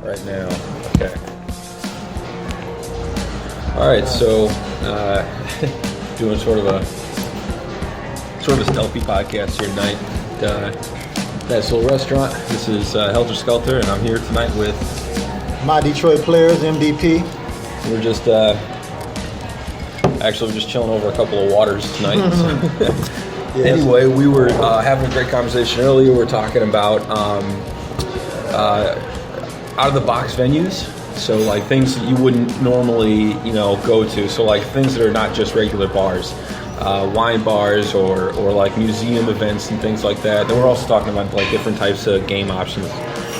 right now. Okay. All right, so doing sort of a stealthy podcast here tonight at That Soul Restaurant. This is Helter Skelter, and I'm here tonight with my Detroit Players, MDP. We're just chilling over a couple of waters tonight. Yes. Anyway, we were having a great conversation earlier. We were talking about out of the box venues. So like things that you wouldn't normally, go to. So like things that are not just regular bars, wine bars or like museum events and things like that. Then we're also talking about like different types of game options.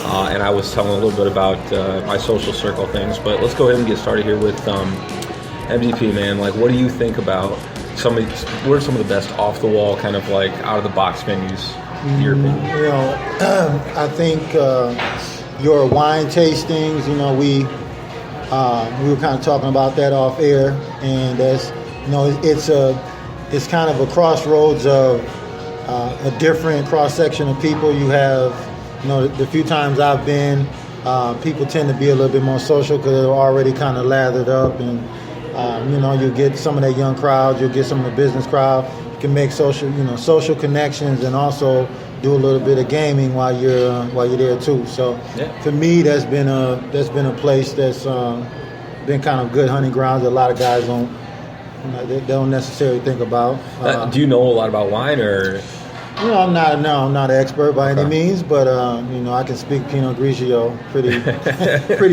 And I was telling a little bit about my social circle things. But let's go ahead and get started here with MDP, man. Like, what do you think about what are some of the best off the wall kind of like out of the box venues in your opinion? I think your wine tastings, we were kind of talking about that off air, and that's it's kind of a crossroads of a different cross section of people. You have the few times I've been, people tend to be a little bit more social because they're already kind of lathered up, and you get some of that young crowd, you'll get some of the business crowd. You can make social connections, and also do a little bit of gaming while you're there too. So for me, that's been a place that's been kind of good hunting grounds that a lot of guys they don't necessarily think about. Do you know a lot about wine, or? I'm not an expert by any means, but I can speak Pinot Grigio pretty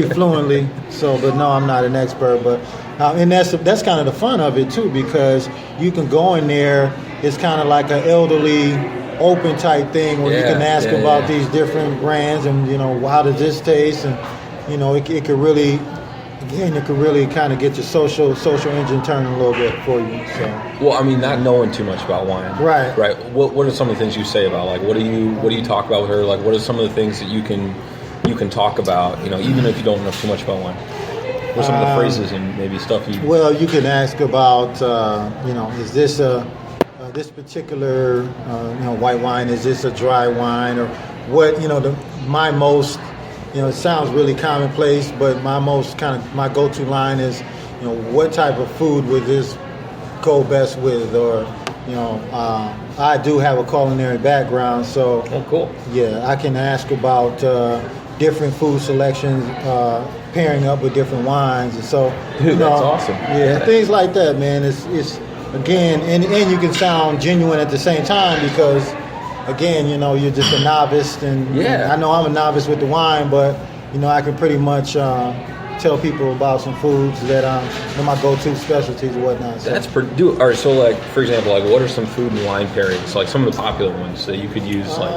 fluently. So, but no, I'm not an expert. But and that's kind of the fun of it too, because you can go in there. It's kind of like an elderly open type thing where you can ask about these different brands and how does this taste, and it could really. Again, it could really kind of get your social engine turning a little bit for you. So. Well, I mean, not knowing too much about wine, right? What are some of the things you say about, like, what do you talk about with her? Like, what are some of the things that you can talk about? Even if you don't know too much about wine. What are some of the phrases and maybe stuff you? Well, you can ask about, is this this particular white wine? Is this a dry wine, or what? My most. It sounds really commonplace, but my go-to line is, what type of food would this go best with? Or, I do have a culinary background, so cool. Yeah, I can ask about different food selections, pairing up with different wines, and so that's awesome. Yeah, things like that, man. It's again, and you can sound genuine at the same time because. Again, you're just a novice, and I know I'm a novice with the wine, but I can pretty much tell people about some foods that are my go-to specialties and whatnot. So. That's pretty. All right, so like for example, like what are some food and wine pairings? Like some of the popular ones that you could use, like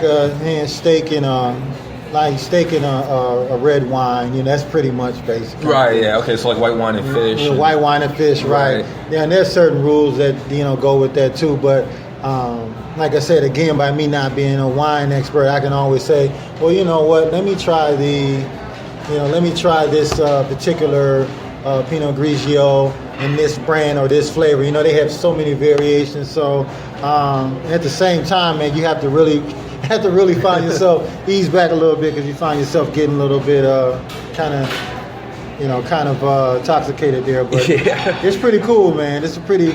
a steak and a red wine. That's pretty much basic. Right. Yeah. Okay. So like white wine and fish. White wine and fish. Right. Yeah, and there's certain rules that go with that too, but. Like I said, again, by me not being a wine expert, I can always say, well, you know what? Let me try this particular Pinot Grigio in this brand or this flavor. They have so many variations. So at the same time, man, you have to really find yourself ease back a little bit because you find yourself getting a little bit kind of intoxicated there, but it's pretty cool, man. It's a pretty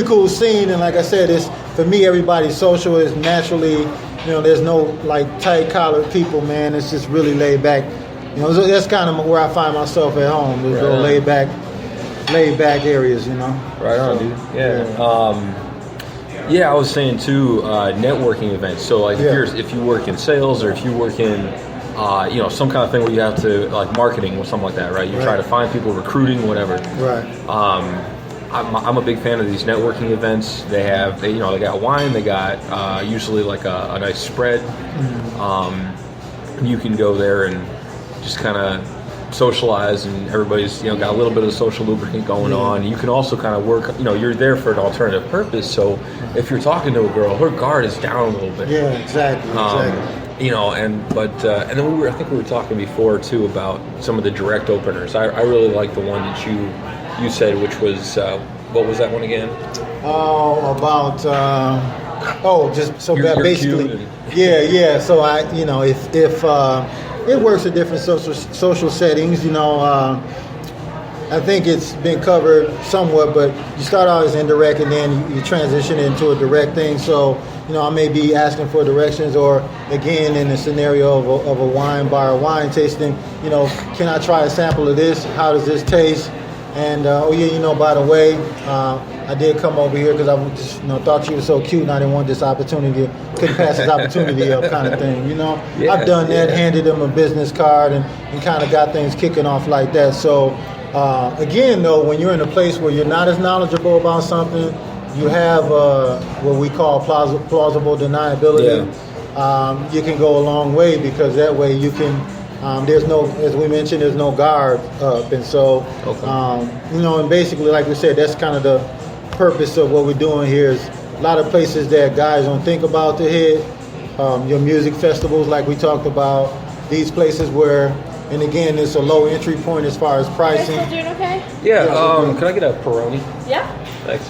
cool scene, and like I said, for me, everybody's social. Is naturally, there's no like tight collared people, man. It's just really laid back. That's kind of where I find myself at home. There's little laid back areas, Right on, dude. Yeah. I was saying too, networking events. So like if you work in sales or if you work in some kind of thing where you have to, like marketing or something like that, right? You try to find people, recruiting, whatever. Right. I'm a big fan of these networking events. They got wine, they got usually like a nice spread. You can go there and just kind of socialize, and everybody's got a little bit of social lubricant going on. You can also kind of work. You're there for an alternative purpose. So if you're talking to a girl, her guard is down a little bit. Yeah, exactly. And then I think we were talking before too about some of the direct openers. I really like the one that you said, which was what was that one again? Just so you're basically, cute and... yeah. So if it works in different social settings. I think it's been covered somewhat, but you start out as indirect and then you transition into a direct thing. So, I may be asking for directions, or again, in the scenario of a wine bar or wine tasting, can I try a sample of this? How does this taste? And, by the way, I did come over here because I just, thought you were so cute and I didn't want this opportunity, couldn't pass this opportunity up kind of thing, I've done that, handed them a business card and kind of got things kicking off like that. So, again, though, when you're in a place where you're not as knowledgeable about something, you have what we call plausible deniability. Yeah. You can go a long way because that way you can, there's no, as we mentioned, there's no guard up. And so, and basically, like we said, that's kind of the purpose of what we're doing here is a lot of places that guys don't think about to hit. Your music festivals, like we talked about, these places where, and again, it's a low entry point as far as pricing. You guys still doing okay? Yeah. Can I get a Peroni? Yeah. Thanks.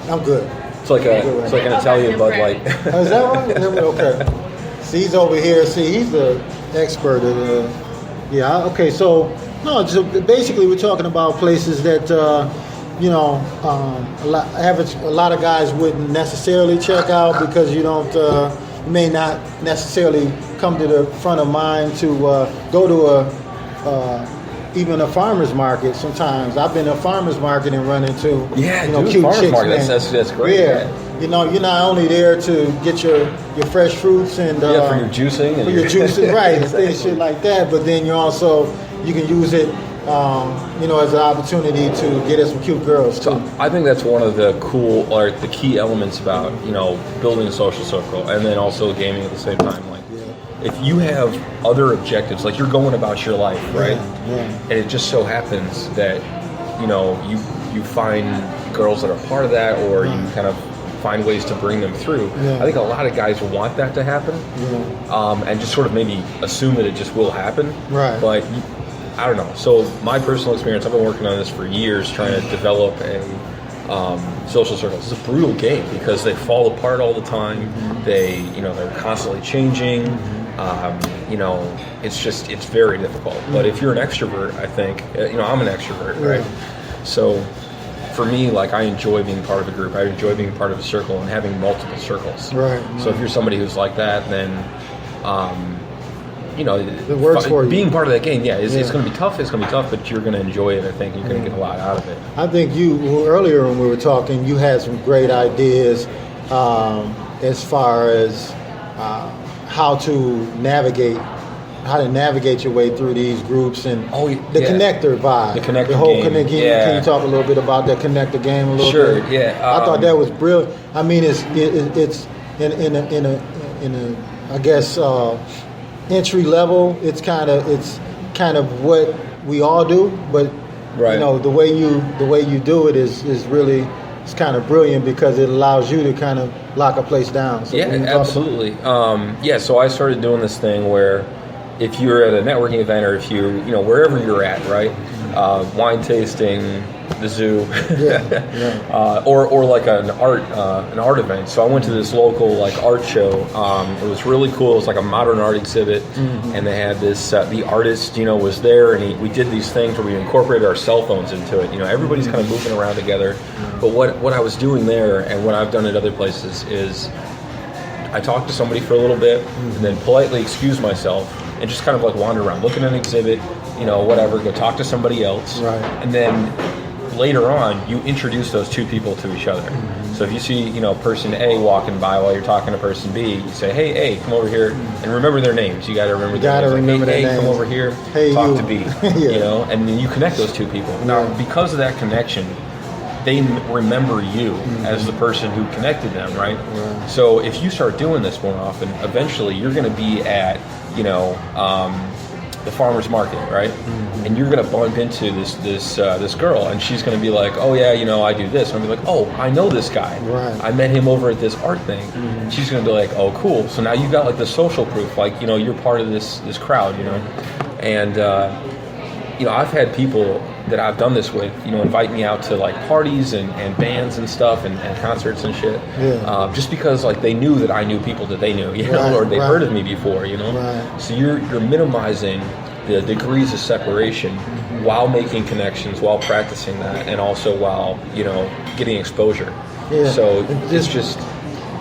I'm good. It's like an Italian Bud Light. Oh, is that right? Okay. See, he's over here. See, he's the expert at okay. So basically we're talking about places that a lot of guys wouldn't necessarily check out because you may not necessarily come to the front of mind to go to even a farmer's market. Sometimes I've been to a farmer's market and run into cute chicks. That's great. Yeah. You're not only there to get your fresh fruits and for your juicing right, and shit like that, but then you can use it as an opportunity to get at some cute girls too. So I think that's one of the cool or the key elements about building a social circle and then also gaming at the same time. Like if you have other objectives, like you're going about your life, right? Yeah. And it just so happens that you find girls that are part of that, or you kind of find ways to bring them through. I think a lot of guys want that to happen, and just sort of maybe assume that it just will happen. Right. But I don't know. So my personal experience, I've been working on this for years, trying to develop a social circle. It's a brutal game because they fall apart all the time. They, they're constantly changing. It's very difficult. But if you're an extrovert, I think, I'm an extrovert, right? So for me, like, I enjoy being part of a group. I enjoy being part of a circle and having multiple circles. Right. So if you're somebody who's like that, then, it works for you. Being part of that game, it's going to be tough. It's going to be tough, but you're going to enjoy it. I think you're going to get a lot out of it. I think earlier when we were talking, you had some great ideas as far as how to navigate your way through these groups and the connector vibe. The connector the whole game. Connector game. Yeah. Can you talk a little bit about that connector game a little bit? Sure, yeah. I thought that was brilliant. I mean, it's in a I guess entry level. It's kind of what we all do, but the way you do it is really. It's kind of brilliant because it allows you to kind of lock a place down. So absolutely. So I started doing this thing where if you're at a networking event or if you wherever you're at, right, wine tasting, the zoo, or like an art event. So I went to this local art show. It was really cool. It was like a modern art exhibit, and they had this. The artist, was there, and we did these things where we incorporated our cell phones into it. Everybody's kind of moving around together. But what I was doing there, and what I've done at other places, is I talked to somebody for a little bit, and then politely excuse myself, and just kind of wander around, look at an exhibit, whatever, go talk to somebody else, right. And then later on, you introduce those two people to each other. So if you see, person A walking by while you're talking to person B, you say, hey, come over here, and remember their names. You got to remember their names. Hey, come over here, talk to B. And then you connect those two people. Now, because of that connection, they remember you as the person who connected them, right? So if you start doing this more often, eventually you're going to be at, the farmer's market, right? And you're going to bump into this girl, and she's going to be like, oh yeah, I do this. And I'll be like, oh, I know this guy. Right. I met him over at this art thing. And she's going to be like, oh, cool. So now you've got the social proof, you're part of this crowd, And I've had people that I've done this with, invite me out to like parties and bands and stuff and concerts and shit. Yeah. Just because like they knew that I knew people that they knew, or they heard of me before, Right. So you're minimizing the degrees of separation while making connections, while practicing that, and also while, getting exposure. Yeah. So it's just...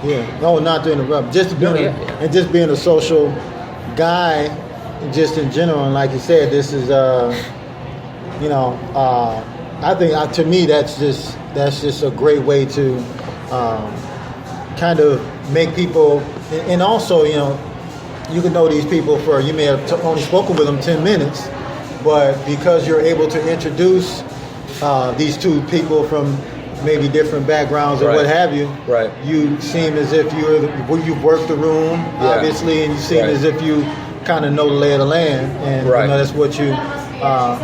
Yeah. No, not to interrupt. Just being and just being a social guy, just in general. And like you said, this is, I think to me that's just a great way to kind of make people, and also you can know these people for, you may have only spoken with them 10 minutes, but because you're able to introduce these two people from maybe different backgrounds or what have you, right? You seem as if you've worked the room, obviously, and you seem as if you kind of know the lay of the land, and that's what you,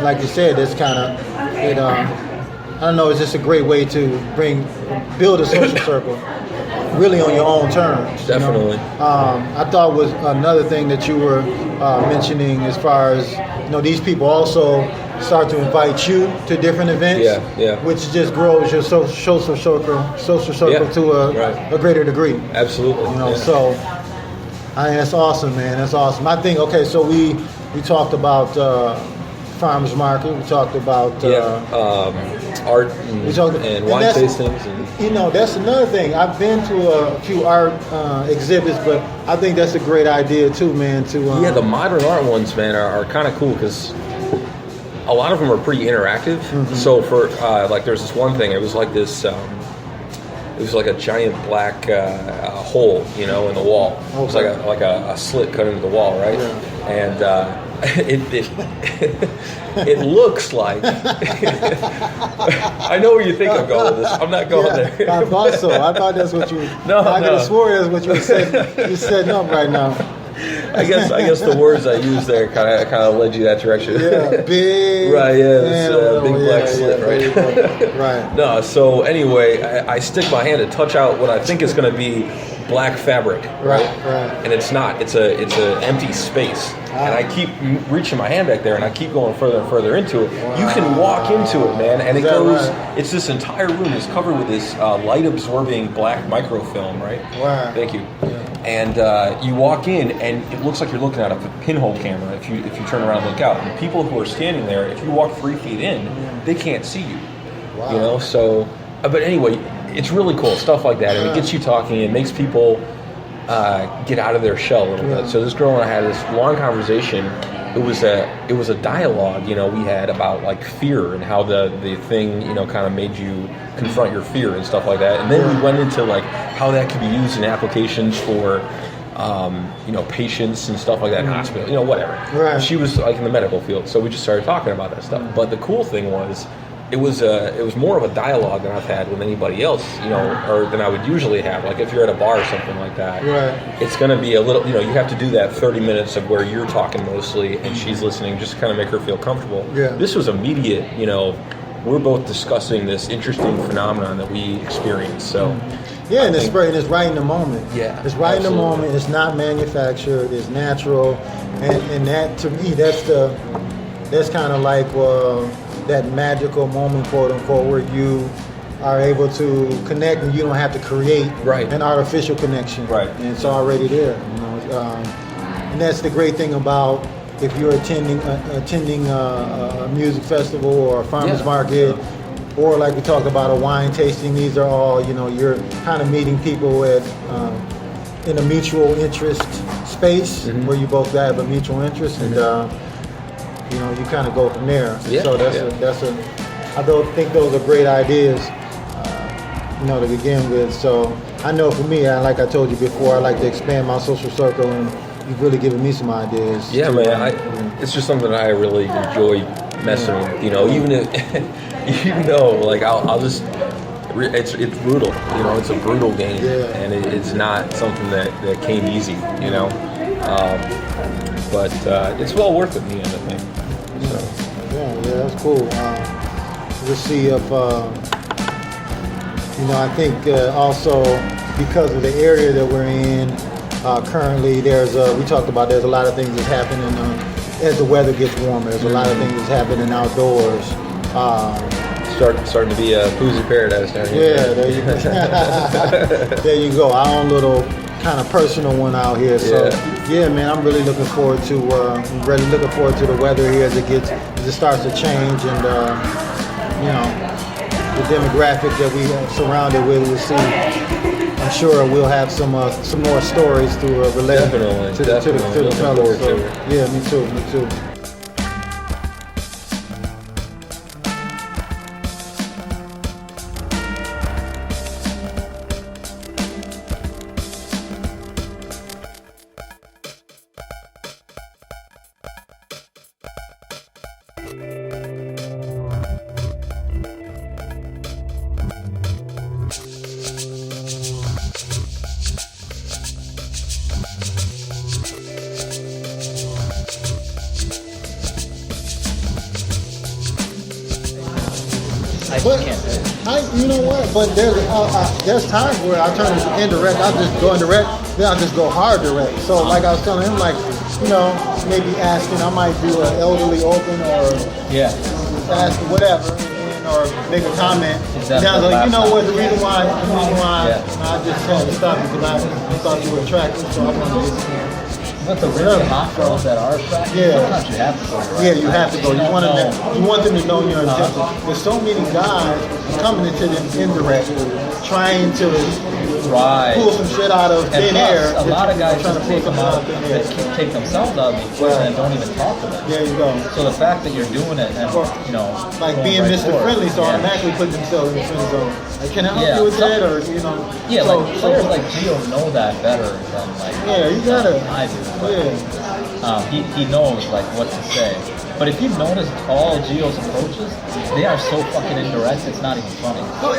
like you said, it's kind of, I don't know, it's just a great way to build a social circle, really on your own terms. Definitely. I thought was another thing that you were mentioning as far as, these people also start to invite you to different events, which just grows your social circle to a greater degree. Absolutely. So that's awesome, man. That's awesome. I think, okay, so we talked about farmers market. We talked about art and wine tastings. And that's another thing. I've been to a few art exhibits, but I think that's a great idea too, man. The modern art ones, man, are kind of cool because a lot of them are pretty interactive. Mm-hmm. So for there's this one thing. It was like this. It was like a giant black hole, in the wall. Okay. It was like a slit cut into the wall, right? Yeah. And it looks like I know where you think I'm going with this. I'm not going there. I thought so. I thought that's what you. I could have swore that's what you were setting up right now. I guess the words I used there kind of led you that direction. Yeah, big. Right. Yeah, it's big black slit. Right. Right. No. So anyway, I stick my hand to touch out what I think is going to be black fabric. Right. And it's not. It's an empty space. And I keep reaching my hand back there, and I keep going further and further into it. Wow. You can walk into it, man, and it goes. Right? It's this entire room is covered with this light-absorbing black microfilm, right? Wow. Thank you. Yeah. And you walk in, and it looks like you're looking at a pinhole camera. If you turn around and look out, and people who are standing there, if you walk 3 feet in, they can't see you. Wow. So, but anyway, it's really cool stuff like that, and it gets you talking. It makes people get out of their shell a little bit. So this girl and I had this long conversation. It was a dialogue, we had about like fear and how the thing, kind of made you confront your fear and stuff like that. And then we went into like how that could be used in applications for, patients and stuff like that in hospital, whatever. Right. She was like in the medical field, so we just started talking about that stuff. But the cool thing was, it was more of a dialogue than I've had with anybody else, or than I would usually have. Like if you're at a bar or something like that, it's going to be a little, you have to do that 30 minutes of where you're talking mostly and she's listening, just to kind of make her feel comfortable. Yeah. This was immediate, we're both discussing this interesting phenomenon that we experienced. So, and it's right in the moment. Yeah, it's right in the moment. It's not manufactured. It's natural, and that to me, that's kind of like that magical moment, quote unquote, where you are able to connect and you don't have to create an artificial connection. Right. And it's already there. And that's the great thing about if you're attending a music festival or a farmer's market, or like we talked about a wine tasting. These are all, you're kind of meeting people at in a mutual interest space where you both have a mutual interest, and you kind of go from there. Yeah. So I don't think those are great ideas, to begin with. So I know for me, like I told you before, I like to expand my social circle, and you've really given me some ideas. Yeah, man. It's just something that I really enjoy messing with. Even though like I'll just. It's brutal, it's a brutal game, and it's not something that came easy, but it's well worth it in the end, I think. So. Yeah, that's cool. We'll see if, I think also because of the area that we're in currently, we talked about there's a lot of things that's happening as the weather gets warmer. There's a lot of things that's happening outdoors. Starting to be a boozy paradise down here. Yeah, there you go. There you go. Our own little kind of personal one out here. So yeah, man, I'm really looking forward to the weather here as it starts to change, and the demographic that we are surrounded with. We'll see. I'm sure we'll have some more stories to relate to the fellas. So, yeah, me too. You know what? But there's times where I turn indirect. I just go indirect, then I just go hard direct. So like I was telling him, like, maybe asking, I might do an elderly open or ask whatever, or make a comment. Exactly. Now, like, what? The reason why I just had to stop because I thought you were attractive, so I wanted to get. But the really hot girls that are attractive, sometimes you have to go. Right? Yeah, you have to go. You want them to know your intention. There's so many guys coming into them indirect, trying to pull some shit out of thin air. A lot of guys trying to take them out of thin air. Take themselves out of the equation and don't even talk to them. There you go. So the fact that you're doing it and like being Mr. Friendly, so automatically putting themselves in the friend zone. Like, can I help you with that, or Yeah, so, like players like Gio know that better than you gotta. I do. But, he knows like what to say. But if you've noticed all Gio's approaches, they are so fucking indirect. It's not even funny. Well,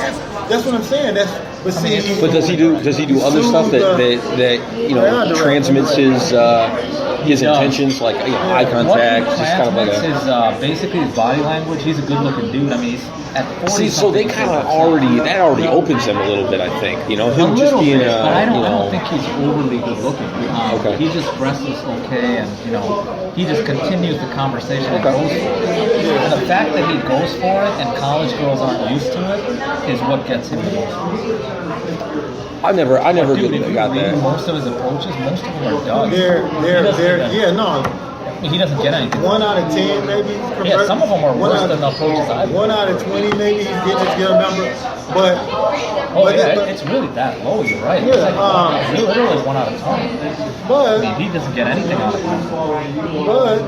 that's what I'm saying. But does he do other stuff that transmits his intentions, like eye contact, just kind of like his basically his body language. He's a good-looking dude. I mean, he's at 40. So they kind of already opens him a little bit. I think him just being but I don't think he's overly good-looking. Okay. He just dresses okay, and he just continues the conversation and goes for it. And the fact that he goes for it and college girls aren't used to it is what gets him the most. I never got that. Most of his approaches, most of them are done. He doesn't get anything. 1 out of 10, maybe. Yeah, some of them are worse than the approaches I've 1 out of 20, maybe he's getting to get a number. But it's really that low. You're right. It's like literally 1 out of 20. But he doesn't get anything out of it. But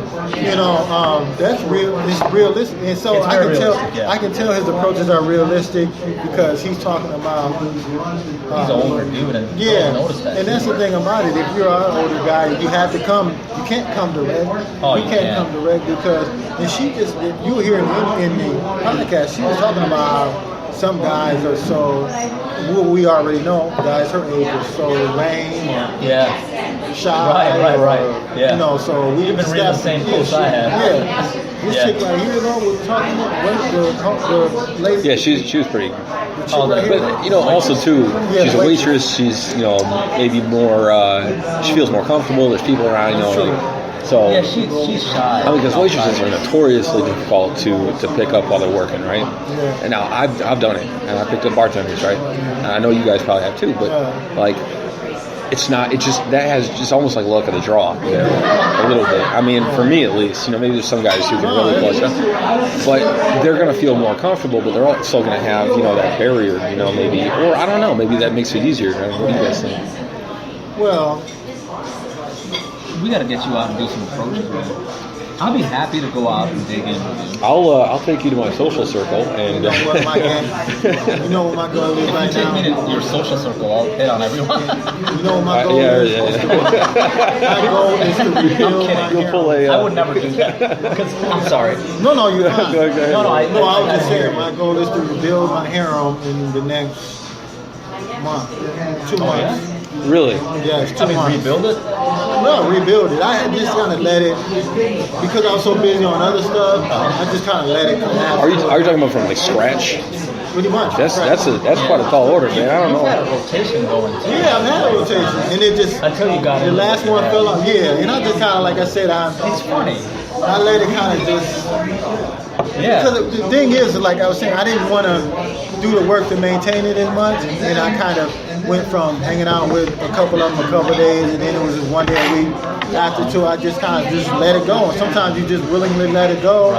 that's real. It's realistic, and so I can tell his approaches are realistic because he's talking about. He's an older dude, and notice that. And that's the thing about it. If you're an older guy, you have to come. You can't come direct. You can't come direct because, and she just, you were hearing in the podcast, she was talking about how some guys are so, we already know, guys her age are so lame or shy. Right. Yeah. So we've been reading the same posts I have. Yeah. This chick right here, though, we're talking about the lady. Yeah, she was pretty. But also too, she's a waitress. She's maybe more. She feels more comfortable. There's people around. So yeah, she's shy. I mean, because waitresses are notoriously difficult to pick up while they're working, right? Yeah. And now I've done it, and I picked up bartenders, right? And I know you guys probably have too, but like. It's not. It just that has just almost like luck of the draw, a little bit. I mean, for me at least, maybe there's some guys who can really push it, but they're gonna feel more comfortable. But they're also gonna have that barrier, maybe, or I don't know, maybe that makes it easier. What do you guys think? Well, we got to get you out and do some approaches, man. I'll be happy to go out and dig in with you. I'll take you to my social circle and. You know what my goal is right now. If you take me to your social circle, I'll hit on everyone. You know what my goal is. My goal is to rebuild my hair. I would never do that. Because I'm sorry. No, you're not. I was just saying. My goal is to rebuild my harem in the next month, 2 months. Yeah? Really? Yeah, it's 2 months. Rebuild it? No, rebuild it. I had just kind of let it, because I was so busy on other stuff, I just kind of let it come out. Are you talking about from like scratch? Pretty much. That's quite a tall order, man. I don't know. You've had a rotation going too. Yeah, I've had a rotation, and it just until you got the last one fell off. Yeah, and I just kind of, like I said, it's funny. I let it kind of just. Yeah. Because the thing is, like I was saying, I didn't want to do the work to maintain it as much, and I kind of went from hanging out with a couple of them a couple of days, and then it was just one day a week. After two, I just kind of just let it go. And sometimes you just willingly let it go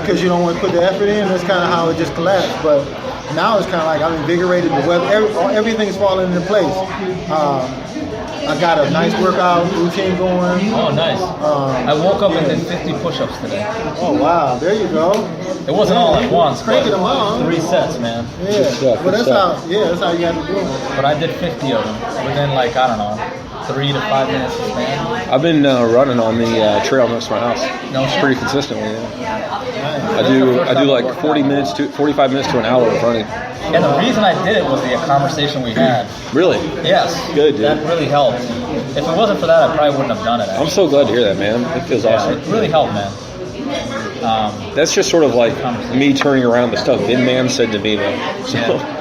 because you don't want to put the effort in. That's kind of how it just collapsed. But now it's kind of like I'm invigorated. The weather, everything's falling into place. I got a nice workout routine going. Oh, nice. I woke up and did 50 push-ups today. Oh, wow. There you go. It wasn't all at once, Cranking but them out. 3 sets, man. Yeah. Well, that's how you have to do it. But I did 50 of them within, like, I don't know, 3 to 5 minutes a span. I've been running on the trail next to my house. No shit. Pretty consistently, yeah. I do like 45 minutes to an hour of running. And the reason I did it was the conversation we had. Really? Yes. Good, dude. That really helped. If it wasn't for that, I probably wouldn't have done it. Actually. I'm so glad to hear that, man. It feels awesome. It really helped, man. That's just sort of like me turning around the stuff Vin Man said to me, man. So. Yeah.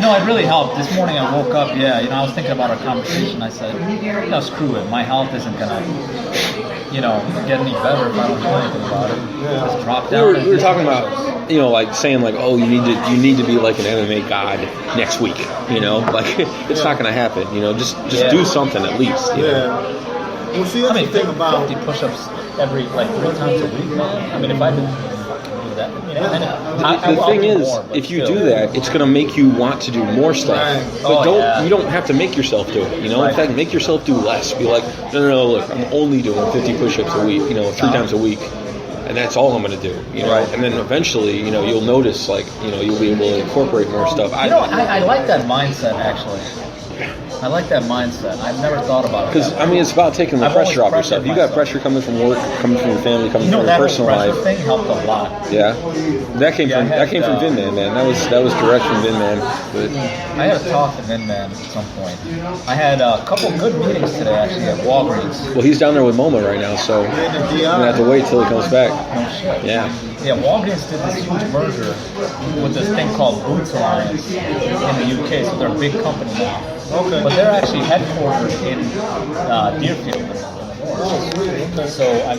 No, it really helped. This morning I woke up, I was thinking about our conversation. I said, screw it. My health isn't going to, get any better if I don't do anything about it. Just drop down. We were talking about, like saying like, oh, you need to be like an MMA god next week, like it's not going to happen, just do something at least. Well, see, that's the thing about 50 push-ups every 3 times a week, man. I mean, if I do that, the thing is, if you do that, it's going to make you want to do more stuff. But you don't have to make yourself do it. In fact, make yourself do less. Be like, no, look, I'm only doing 50 push-ups a week, 3 times a week. And that's all I'm going to do, And then eventually, you'll notice, you'll be able to incorporate more stuff. I like that mindset, actually. I like that mindset. I've never thought about it. Because, it's about taking the pressure off yourself. You got pressure coming from work, coming from your family, coming from your personal life. That thing helped a lot. Yeah. That came from Vin Man, man. That was direct from Vin Man. But I had a talk to Vin Man at some point. I had a couple good meetings today, actually, at Walgreens. Well, he's down there with MoMA right now, so you're going to have to wait till he comes back. No shit. Yeah. Yeah, Walgreens did this huge merger with this thing called Boots Alliance in the UK, so they're a big company now. Okay. But they're actually headquartered in Deerfield. So I met